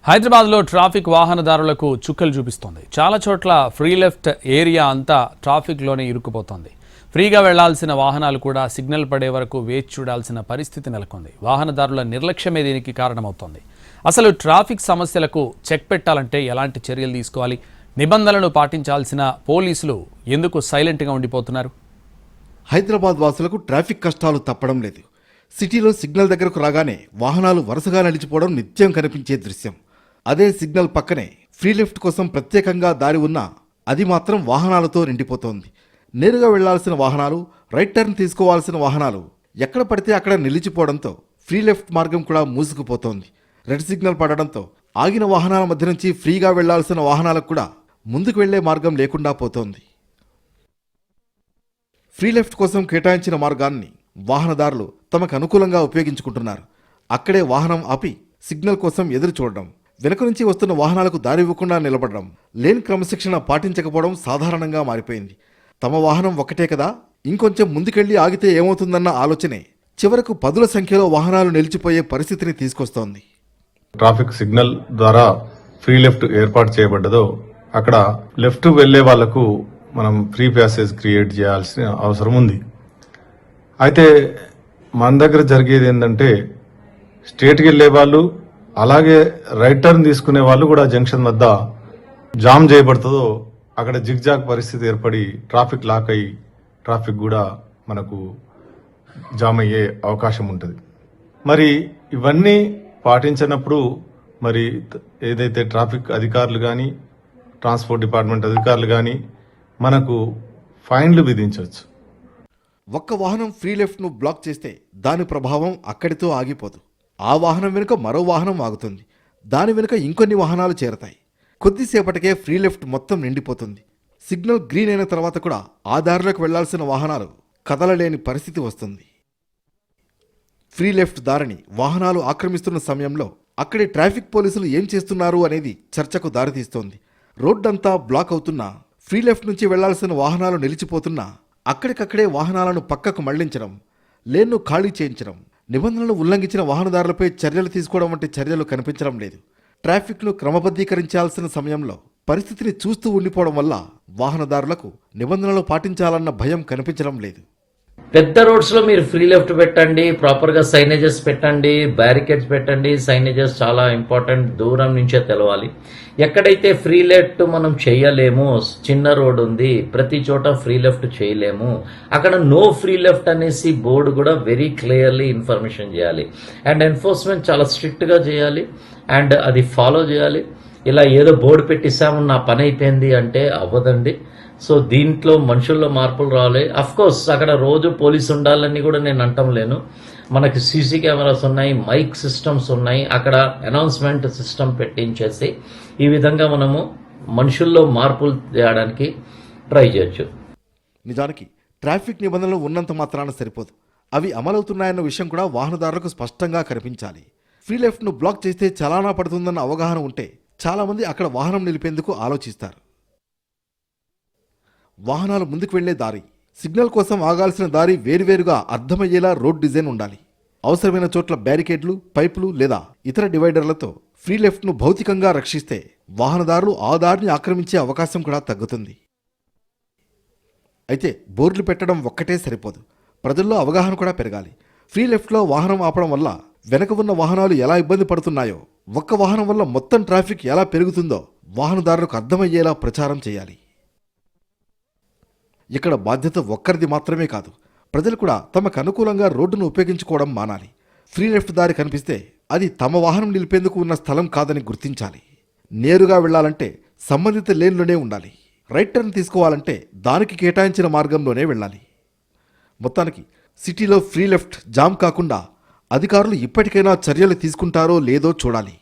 హైదరాబాద్లో ట్రాఫిక్ వాహనదారులకు చుక్కలు చూపిస్తోంది. చాలా చోట్ల ఫ్రీ లెఫ్ట్ ఏరియా అంతా ట్రాఫిక్లోనే ఇరుక్కుపోతోంది. ఫ్రీగా వెళ్లాల్సిన వాహనాలు కూడా సిగ్నల్ పడే వరకు వేచి చూడాల్సిన పరిస్థితి నెలకొంది. వాహనదారుల నిర్లక్ష్యమే దీనికి కారణమవుతోంది. అసలు ట్రాఫిక్ సమస్యలకు చెక్ పెట్టాలంటే ఎలాంటి చర్యలు తీసుకోవాలి? నిబంధనలను పాటించాల్సిన పోలీసులు ఎందుకు సైలెంట్గా ఉండిపోతున్నారు? హైదరాబాద్ వాసులకు ట్రాఫిక్ కష్టాలు తప్పడం లేదు. సిటీలో సిగ్నల్ దగ్గరకు రాగానే వాహనాలు వరుసగా నడిచిపోవడం నిత్యం కనిపించే దృశ్యం. అదే సిగ్నల్ పక్కనే ఫ్రీ లెఫ్ట్ కోసం ప్రత్యేకంగా దారి ఉన్నా అది మాత్రం వాహనాలతో నిండిపోతోంది. నేరుగా వెళ్లాల్సిన వాహనాలు, రైట్ టర్న్ తీసుకోవాల్సిన వాహనాలు ఎక్కడ పడితే అక్కడ నిలిచిపోవడంతో ఫ్రీ లెఫ్ట్ మార్గం కూడా మూసుకుపోతోంది. రెడ్ సిగ్నల్ పడడంతో ఆగిన వాహనాల మధ్య నుంచి ఫ్రీగా వెళ్లాల్సిన వాహనాలకు కూడా ముందుకు వెళ్లే మార్గం లేకుండా పోతోంది. ఫ్రీ లెఫ్ట్ కోసం కేటాయించిన మార్గాన్ని వాహనదారులు తమకు అనుకూలంగా ఉపయోగించుకుంటున్నారు. అక్కడే వాహనం ఆపి సిగ్నల్ కోసం ఎదురు చూడడం, వెనుక నుంచి వస్తున్న వాహనాలకు దారి ఇవ్వకుండా నిలబడడం, లేన్ క్రమశిక్షణ పాటించకపోవడం సాధారణంగా మారిపోయింది. తమ వాహనం ఒక్కటే కదా, ఇంకొంచెం ముందుకెళ్లి ఆగితే ఏమవుతుందన్న ఆలోచనే చివరకు పదుల సంఖ్యలో వాహనాలు నిలిచిపోయే పరిస్థితిని తీసుకొస్తోంది. ట్రాఫిక్ సిగ్నల్ ద్వారా ఫ్రీ లెఫ్ట్ ఏర్పాటు చేయబడ్డదో అక్కడ లెఫ్ట్ వెళ్లే వాళ్లకు మనం ఫ్రీ ప్యాసేజ్ క్రియేట్ చేయాల్సిన అవసరం ఉంది. అయితే మన దగ్గర జరిగేది ఏంటంటే స్ట్రేట్కి వెళ్లే వాళ్ళు, అలాగే రైట్ టర్న్ తీసుకునే వాళ్ళు కూడా జంక్షన్ వద్ద జామ్ చేయబడుతుందో అక్కడ జిగ్జాగ్ పరిస్థితి ఏర్పడి ట్రాఫిక్ లాక్ అయ్యి ట్రాఫిక్ కూడా మనకు జామ్ అయ్యే అవకాశం ఉంటుంది. మరి ఇవన్నీ పాటించినప్పుడు మరి ఏదైతే ట్రాఫిక్ అధికారులు కానీ, ట్రాన్స్పోర్ట్ డిపార్ట్మెంట్ అధికారులు కానీ మనకు ఫైన్లు విధించవచ్చు. ఒక్క వాహనం ఫ్రీ లెఫ్ట్ను బ్లాక్ చేస్తే దాని ప్రభావం అక్కడితో ఆగిపోదు. ఆ వాహనం వెనుక మరో వాహనం ఆగుతుంది. దాని వెనుక ఇంకొన్ని వాహనాలు చేరతాయి. కొద్దిసేపటికే ఫ్రీ లెఫ్ట్ మొత్తం నిండిపోతుంది. సిగ్నల్ గ్రీన్ అయిన తర్వాత కూడా ఆ దారిలోకి వెళ్లాల్సిన వాహనాలు కదలలేని పరిస్థితి వస్తుంది. ఫ్రీ లెఫ్ట్ దారిని వాహనాలు ఆక్రమిస్తున్న సమయంలో అక్కడి ట్రాఫిక్ పోలీసులు ఏం చేస్తున్నారు అనేది చర్చకు దారితీస్తోంది. రోడ్డంతా బ్లాక్ అవుతున్నా, ఫ్రీ లెఫ్ట్ నుంచి వెళ్లాల్సిన వాహనాలు నిలిచిపోతున్నా అక్కడికక్కడే వాహనాలను పక్కకు మళ్లించడం, లేన్ను ఖాళీ చేయించడం, నిబంధనలు ఉల్లంఘించిన వాహనదారులపై చర్యలు తీసుకోవడం వంటి చర్యలు కనిపించడం లేదు. ట్రాఫిక్ను క్రమబద్ధీకరించాల్సిన సమయంలో పరిస్థితిని చూస్తూ ఉండిపోవడం వల్ల వాహనదారులకు నిబంధనలు పాటించాలన్న భయం కనిపించడం లేదు. పెద్ద రోడ్స్లో మీరు ఫ్రీ లెఫ్ట్ పెట్టండి, ప్రాపర్గా సైనేజెస్ పెట్టండి, బ్యారికేడ్స్ పెట్టండి. సైనేజెస్ చాలా ఇంపార్టెంట్, దూరం నుంచే తెలవాలి. ఎక్కడైతే ఫ్రీ లెఫ్ట్ మనం చేయలేము, చిన్న రోడ్ ఉంది, ప్రతి చోట ఫ్రీ లెఫ్ట్ చేయలేము, అక్కడ నో ఫ్రీ లెఫ్ట్ అనేసి బోర్డు కూడా వెరీ క్లియర్లీ ఇన్ఫర్మేషన్ చేయాలి. అండ్ ఎన్ఫోర్స్మెంట్ చాలా స్ట్రిక్ట్గా చేయాలి అండ్ అది ఫాలో చేయాలి. ఇలా ఏదో బోర్డు పెట్టిస్తాము నా పని అయిపోయింది అంటే అవ్వదండి. సో దీంట్లో మనుషుల్లో మార్పులు రావాలి. అఫ్కోర్స్ అక్కడ రోజు పోలీసు ఉండాలని కూడా నేను అంటం లేను. మనకి సీసీ కెమెరాస్ ఉన్నాయి, మైక్ సిస్టమ్స్ ఉన్నాయి, అక్కడ అనౌన్స్మెంట్ సిస్టమ్ పెట్టించేసి ఈ విధంగా మనము మనుషుల్లో మార్పులు తేయడానికి ట్రై చేయొచ్చు. నిజానికి ట్రాఫిక్ నిబంధనలు ఉన్నంత మాత్రాన సరిపోదు, అవి అమలవుతున్నాయన్న విషయం కూడా వాహనదారులకు స్పష్టంగా కనిపించాలి. ఫ్రీ లెఫ్ట్ను బ్లాక్ చేస్తే చలానా పడుతుందన్న అవగాహన ఉంటే చాలామంది అక్కడ వాహనం నిలిపేందుకు ఆలోచిస్తారు. వాహనాలు ముందుకు వెళ్లే దారి, సిగ్నల్ కోసం ఆగాల్సిన దారి వేరువేరుగా అర్థమయ్యేలా రోడ్ డిజైన్ ఉండాలి. అవసరమైన చోట్ల బ్యారికేడ్లు, పైపులు లేదా ఇతర డివైడర్లతో ఫ్రీ లెఫ్ట్ను భౌతికంగా రక్షిస్తే వాహనదారులు ఆ దారిని ఆక్రమించే అవకాశం కూడా తగ్గుతుంది. అయితే బోర్డులు పెట్టడం ఒక్కటే సరిపోదు, ప్రజల్లో అవగాహన కూడా పెరగాలి. ఫ్రీ లెఫ్ట్లో వాహనం ఆపడం వల్ల వెనక ఉన్న వాహనాలు ఎలా ఇబ్బంది పడుతున్నాయో, ఒక్క వాహనం వల్ల మొత్తం ట్రాఫిక్ ఎలా పెరుగుతుందో వాహనదారులకు అర్థమయ్యేలా ప్రచారం చేయాలి. ఇక్కడ బాధ్యత ఒక్కరిది మాత్రమే కాదు, ప్రజలు కూడా తమకు అనుకూలంగా రోడ్డును ఉపయోగించుకోవడం మానాలి. ఫ్రీ లెఫ్ట్ దారి కనిపిస్తే అది తమ వాహనం నిలిపేందుకు ఉన్న స్థలం కాదని గుర్తించాలి. నేరుగా వెళ్లాలంటే సంబంధిత లేన్లోనే ఉండాలి. రైట్ టర్న్ తీసుకోవాలంటే దానికి కేటాయించిన మార్గంలోనే వెళ్ళాలి. మొత్తానికి సిటీలో ఫ్రీ లెఫ్ట్ జామ్ కాకుండా అధికారులు ఇప్పటికైనా చర్యలు తీసుకుంటారో లేదో చూడాలి.